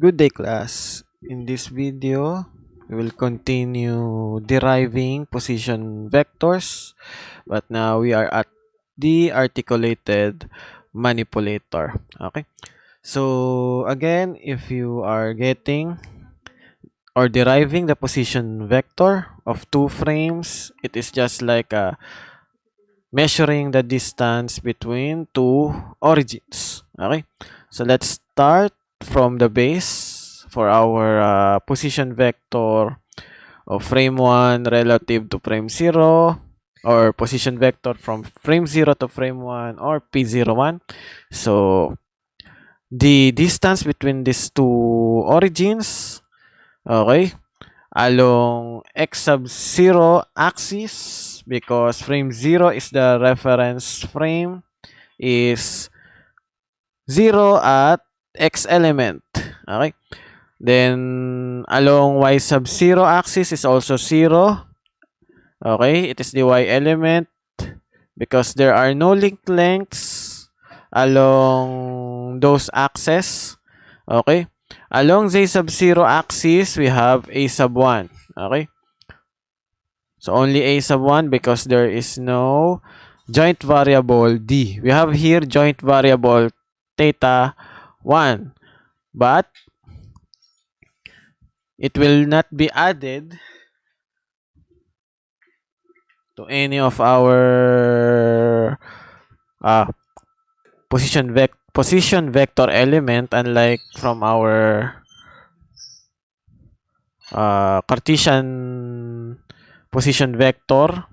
Good day, class. In this video, we will continue deriving position vectors, but now we are at the articulated manipulator. Okay. So again, if you are getting or deriving the position vector of two frames, it is just like measuring the distance between two origins. Okay. So let's start from the base for our position vector of frame 1 relative to frame 0, or position vector from frame 0 to frame 1, or P01. So the distance between these two origins, okay, along x sub 0 axis, because frame 0 is the reference frame, is 0 at x element. Okay. Then along y sub 0 axis is also 0. Okay, it is the y element because there are no linked lengths along those axes. Okay. Along z sub 0 axis, we have a sub 1. Okay. So only a sub 1 because there is no joint variable d. We have here joint variable theta 1, but it will not be added to any of our position vector element, unlike from our Cartesian position vector,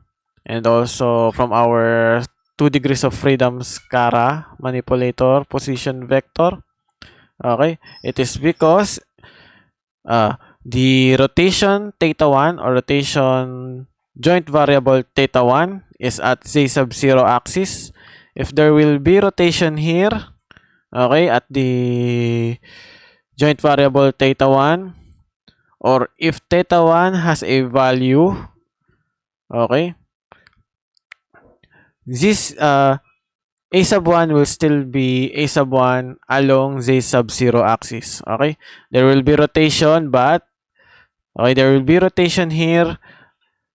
and also from our 2 degrees of freedom Scara manipulator position vector. Okay, it is because the rotation theta 1 or rotation joint variable theta 1 is at z sub 0 axis. If there will be rotation here, okay, at the joint variable theta 1, or if theta 1 has a value, okay, this a sub 1 will still be a sub 1 along z sub 0 axis. Okay, there will be rotation, but okay, there will be rotation here.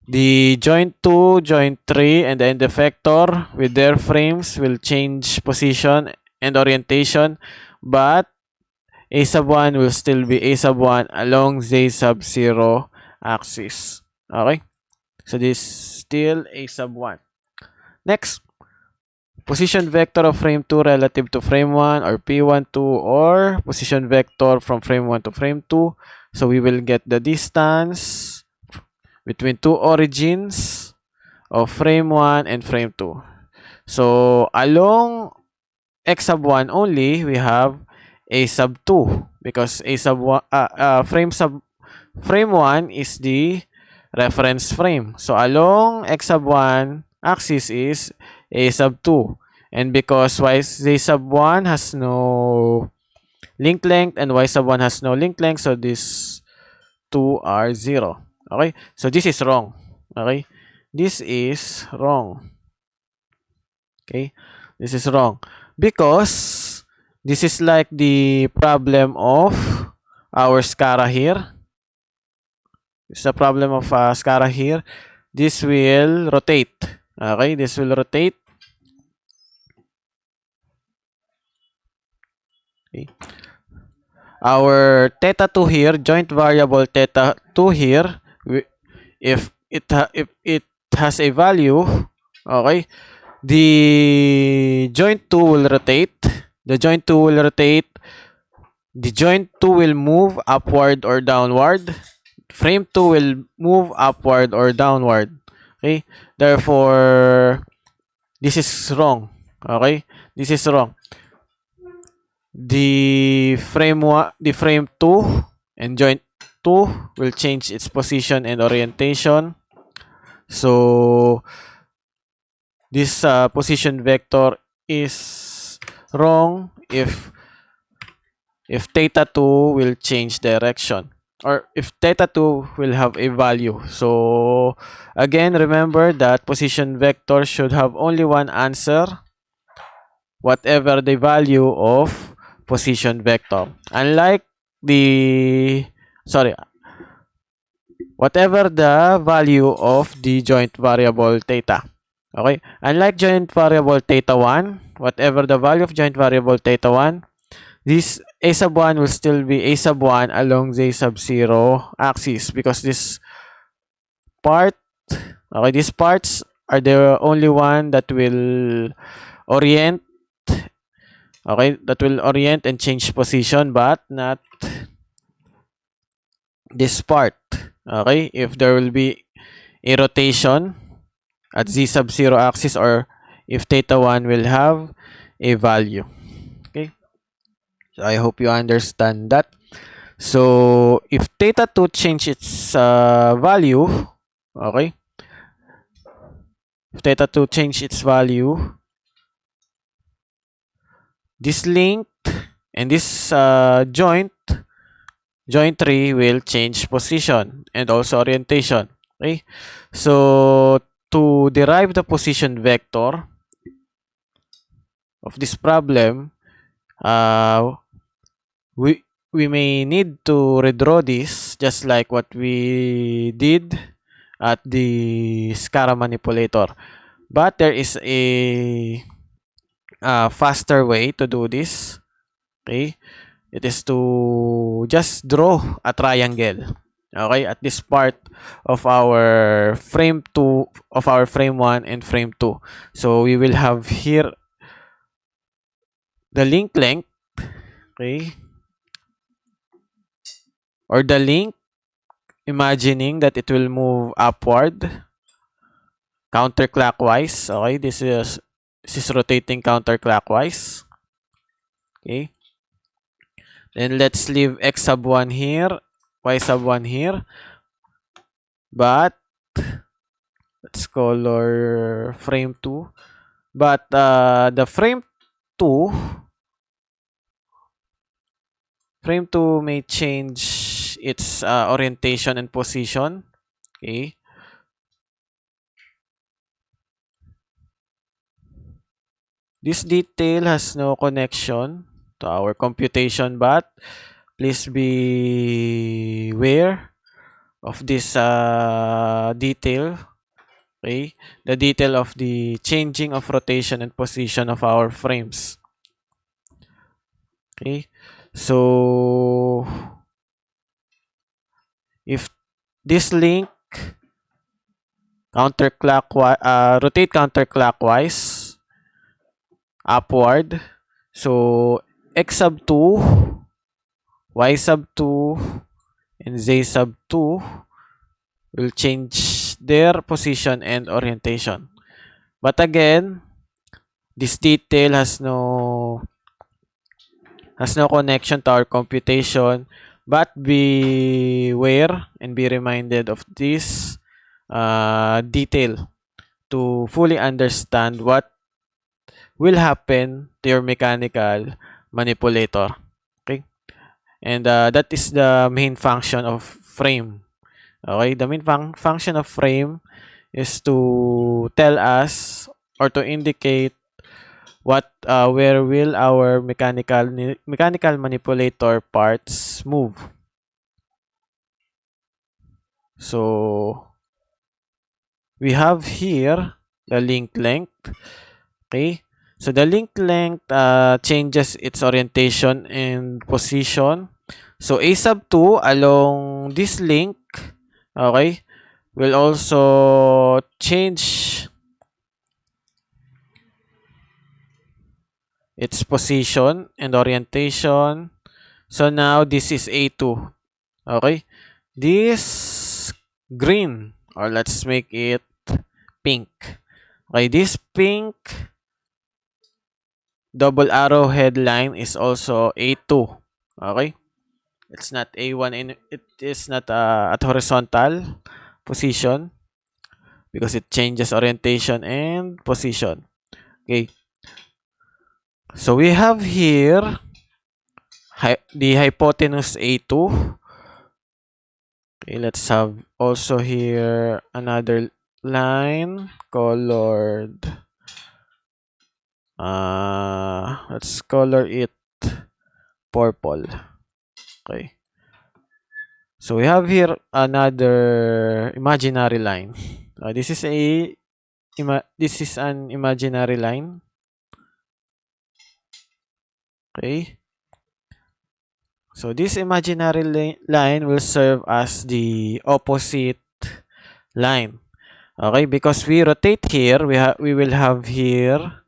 The joint 2, joint 3, and the end effector with their frames will change position and orientation, but a sub 1 will still be a sub 1 along z sub 0 axis. Okay, so this is still a sub 1. Next, position vector of frame 2 relative to frame 1, or P12, or position vector from frame 1 to frame 2. So we will get the distance between two origins of frame 1 and frame 2. So along x sub 1 only, we have a sub 2 because a sub 1 frame 1 is the reference frame. So along x sub 1 axis is a sub 2, and because z sub 1 has no link length and y sub 1 has no link length, so these two are 0. Okay, so this is wrong. Okay, this is wrong. Okay, this is wrong because this is like the problem of our Scara here. It's the problem of Scara here. This will rotate. Okay, this will rotate. Okay. Our theta 2 here, joint variable theta 2 here, if it has a value, okay, the joint 2 will rotate. The joint 2 will rotate. The joint 2 will move upward or downward. Frame 2 will move upward or downward. Okay, therefore this is wrong. Okay, this is wrong. The frame 2 and joint 2 will change its position and orientation. So this position vector is wrong if theta 2 will change direction, or if theta 2 will have a value. So again, remember that position vector should have only one answer, whatever the value of position vector. Unlike the, sorry, whatever the value of the joint variable theta. Okay? Unlike joint variable theta 1, whatever the value of joint variable theta 1, this a sub 1 will still be a sub 1 along the sub 0 axis, because this part, okay, these parts are the only one that will orient, okay, that will orient and change position, but not this part. Okay, if there will be a rotation at z sub 0 axis, or if theta 1 will have a value. Okay, so I hope you understand that. So if theta 2 change its value, okay, if theta 2 change its value, this link and this joint 3 will change position and also orientation. Okay, so to derive the position vector of this problem, we may need to redraw this just like what we did at the SCARA manipulator, but there is a faster way to do this. Okay, it is to just draw a triangle, okay, at this part of our frame 2, of our frame 1 and frame 2. So we will have here the link length, okay, or the link, imagining that it will move upward counterclockwise. Okay, this is rotating counterclockwise. Okay, then let's leave x sub 1 here, y sub 1 here, but let's color frame 2. But the frame 2 may change its orientation and position. Okay, this detail has no connection to our computation, but please be aware of this detail. Okay, the detail of the changing of rotation and position of our frames. Okay, so if this link counterclockwise, rotate counterclockwise upward, so x sub 2, y sub 2, and z sub 2 will change their position and orientation. But again, this detail has no connection to our computation, but beware and be reminded of this detail to fully understand what will happen to your mechanical manipulator. Okay, and that is the main function of frame. Okay, the main function of frame is to tell us or to indicate what where will our mechanical manipulator parts move. So we have here the link length. Okay, so the link length changes its orientation and position. So a sub 2 along this link, okay, will also change its position and orientation. So now this is A2. Okay, this green, or let's make it pink. Okay, this pink double arrow headline is also A2. Okay, it's not A1, and it is not at horizontal position because it changes orientation and position. Okay, so we have here the hypotenuse A2. Okay, let's have also here another line colored. Let's color it purple. Okay. So we have here another imaginary line. This is an imaginary line. Okay. So this imaginary line will serve as the opposite line. Okay, because we rotate here, we will have here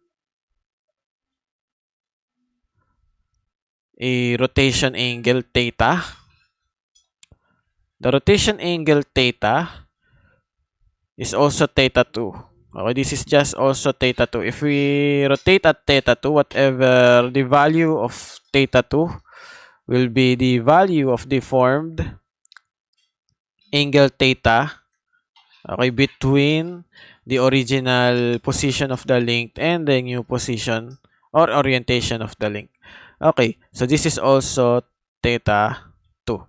a rotation angle theta. The rotation angle theta is also theta 2. Okay, this is just also theta 2. If we rotate at theta 2, whatever the value of theta 2 will be the value of the formed angle theta, okay, between the original position of the link and the new position or orientation of the link. Okay, so this is also theta 2.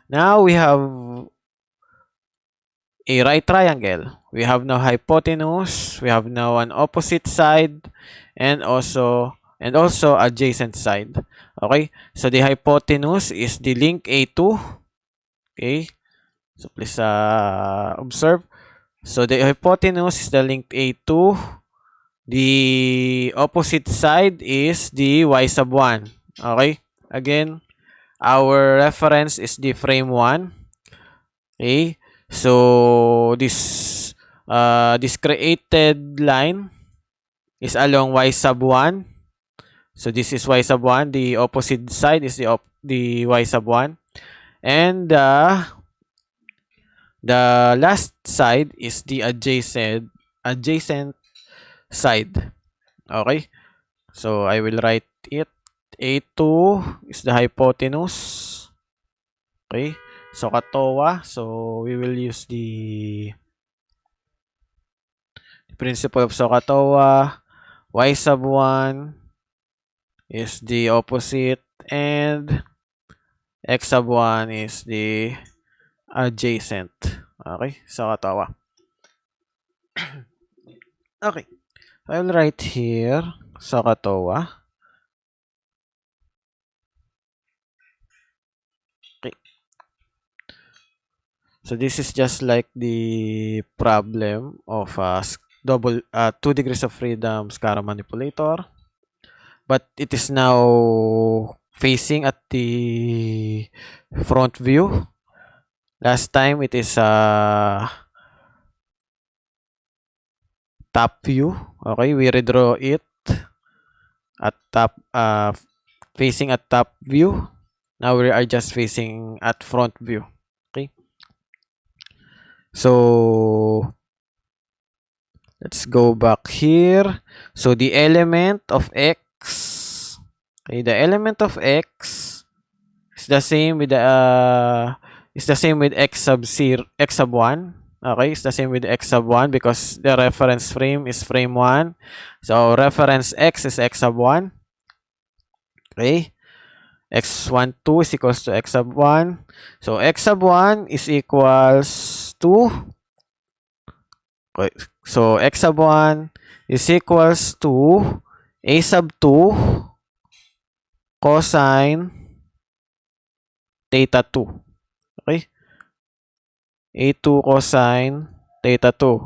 Now we have a right triangle. We have now hypotenuse, we have now an opposite side, and also adjacent side. Okay, so the hypotenuse is the link A2. Okay, so please observe. So the hypotenuse is the link A2. The opposite side is the Y sub 1. Okay, again, our reference is the frame 1. Okay, so this created line is along Y sub 1. So this is Y sub 1. The opposite side is the Y sub 1. And the last side is the adjacent side. Okay? So I will write it. A2 is the hypotenuse. Okay? So katoa. So we will use the principle of SOHCAHTOA. Y sub 1 is the opposite and X sub 1 is the adjacent. Okay? SOHCAHTOA. Okay. I will write here SOHCAHTOA. Okay. So this is just like the problem of double 2 degrees of freedom SCARA manipulator, but it is now facing at the front view. Last time it is top view. Okay, we redraw it at top, facing at top view. Now we are just facing at front view. Okay, so let's go back here. So the element of x, okay, the element of x is the same with x sub 0, x sub 1. Okay, it's the same with x sub 1 because the reference frame is frame 1. So reference x is x sub 1. Okay, x12 is equals to x sub 1. So x sub 1 is equals to, okay, so x sub 1 is equals to a sub 2 cosine theta 2. Okay, a2 cosine theta 2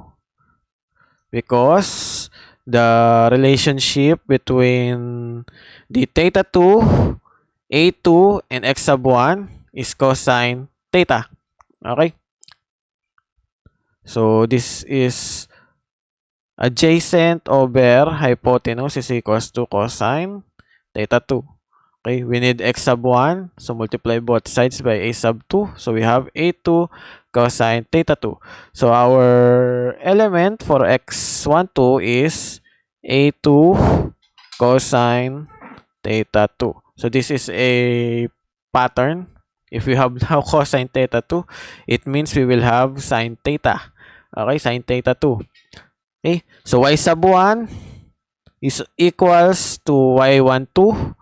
because the relationship between the theta 2, a2, and x sub 1 is cosine theta. Okay, so this is adjacent over hypotenuse is equals to cosine theta 2. Okay, we need x sub 1, so multiply both sides by a sub 2. So we have a2 cosine theta 2. So our element for x12 is a2 cosine theta 2. So this is a pattern. If we have now cosine theta 2, it means we will have sine theta. Okay, sine theta 2. Okay, so y sub 1 is equals to y12.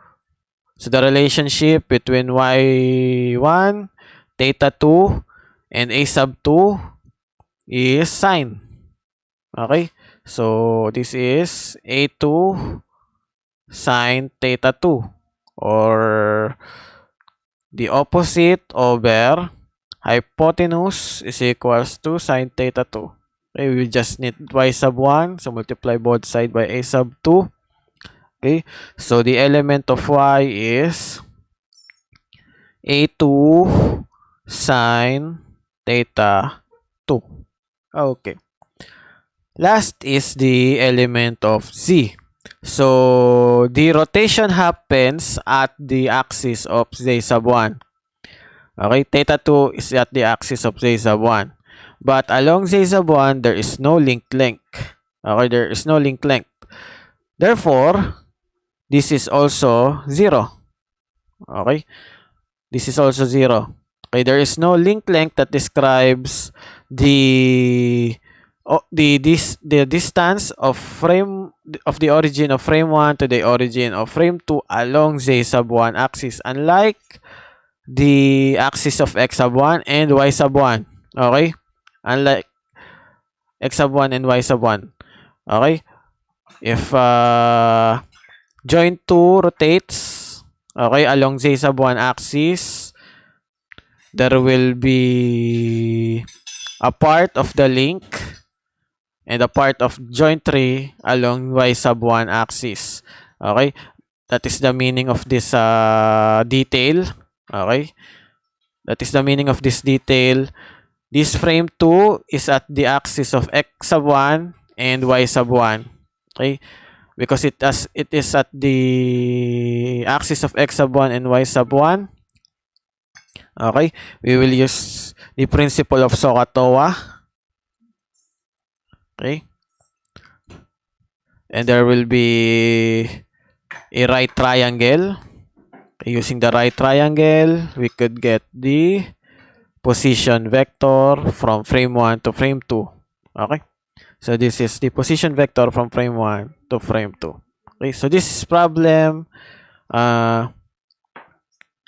So the relationship between y1, theta 2, and a sub 2 is sine. Okay, so this is a2 sine theta 2, or the opposite over hypotenuse is equals to sine theta 2. Okay, we just need y sub 1. So multiply both sides by a sub 2. Okay, so the element of y is a2 sine theta 2. Okay. Last is the element of z. So the rotation happens at the axis of z sub 1. Okay, theta 2 is at the axis of z sub 1. But along z sub 1, there is no linked length. Okay, there is no linked length. Therefore, this is also 0. Okay, this is also 0. Okay, there is no linked length that describes the distance of the origin of frame 1 to the origin of frame 2 along z sub 1 axis, unlike the axis of x sub 1 and y sub 1. Okay, unlike x sub 1 and y sub 1. Okay, if joint 2 rotates, okay, along z sub 1 axis, there will be a part of the link and a part of joint 3 along y sub 1 axis. Okay, that is the meaning of this detail. Okay, that is the meaning of this detail. This frame 2 is at the axis of x sub 1 and y sub 1. Okay, because it is at the axis of x sub 1 and y sub 1. Okay, we will use the principle of SOHCAHTOA. Okay, and there will be a right triangle. Using the right triangle, we could get the position vector from frame 1 to frame 2. Okay, so this is the position vector from frame 1 to frame 2. Okay, so this problem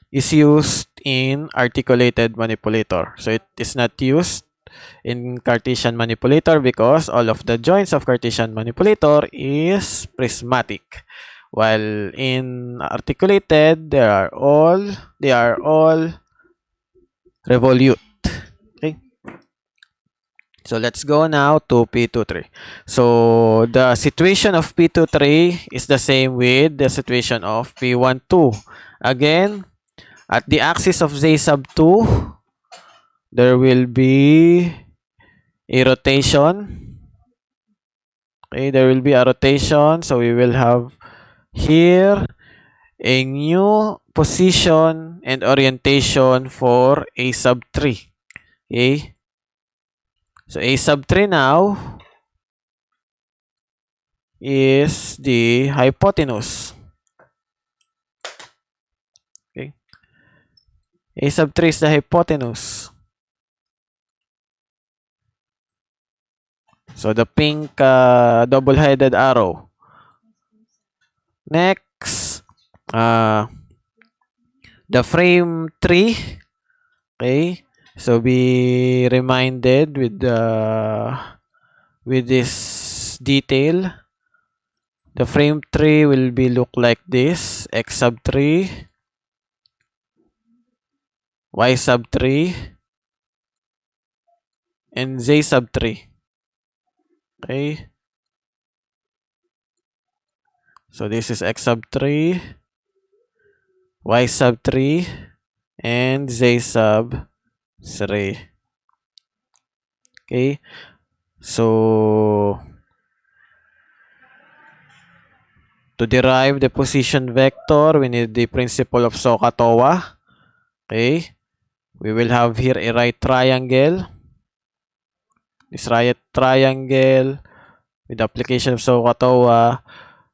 is used in articulated manipulator. So it is not used in Cartesian manipulator because all of the joints of Cartesian manipulator is prismatic. While in articulated, they are all revolute. Okay. So let's go now to P23. So the situation of P23 is the same with the situation of P12. Again, at the axis of Z sub 2, there will be a rotation. Okay, there will be a rotation. So we will have here a new position and orientation for A sub 3. Okay. So A sub 3 now is the hypotenuse. Okay. A sub 3 is the hypotenuse. So the pink double-headed arrow. Next, the frame 3. Okay. So be reminded with this detail. The frame 3 will be look like this: x sub 3, y sub 3, and z sub 3. Okay. So this is x sub 3, y sub 3, and z sub 3. Okay. So to derive the position vector, we need the principle of SOHCAHTOA. Okay. We will have here a right triangle. This right triangle with the application of SOHCAHTOA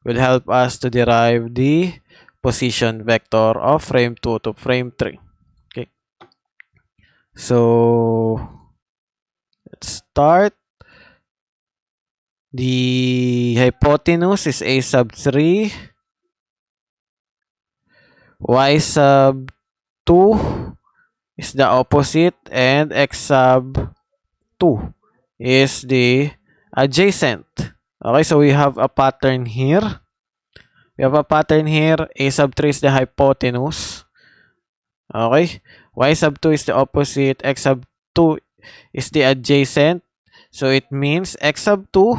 will help us to derive the position vector of frame 2 to frame 3. Okay. So let's start. The hypotenuse is A sub 3. Y sub 2 is the opposite, and x sub 2 is the adjacent. Okay, so we have a pattern here. A sub 3 is the hypotenuse. Okay? Y sub 2 is the opposite. X sub 2 is the adjacent. So it means X sub 2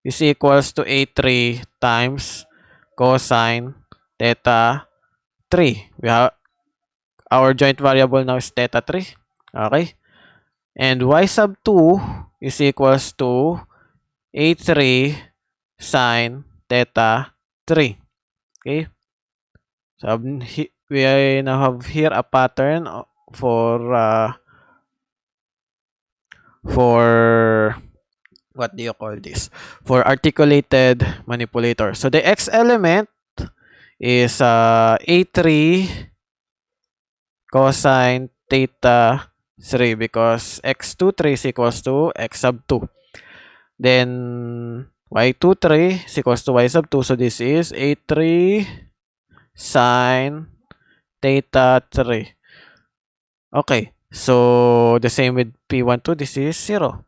is equals to A3 times cosine theta 3. We have our joint variable now is theta 3. Okay? And Y sub 2 is equals to A3 sine theta 3. Okay? So we now have here a pattern for what do you call this? For articulated manipulator. So the X element is A3 cosine theta 3 because x23 is equals to x sub 2. Then y23 is equals to y sub 2. So this is A3 sine theta 3. Okay. So the same with P12, this is 0.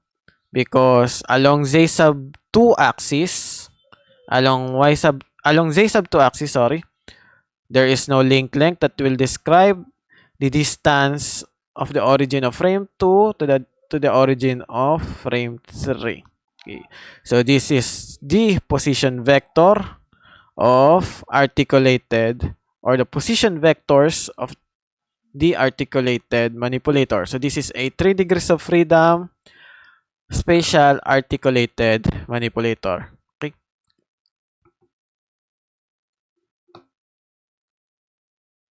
Because along z sub 2 axis, along z sub 2 axis, sorry, there is no link length that will describe the distance of the origin of frame 2 to the origin of frame 3. Okay. So this is the position vector of articulated, or the position vectors of the articulated manipulator. So this is a 3 degrees of freedom spatial articulated manipulator.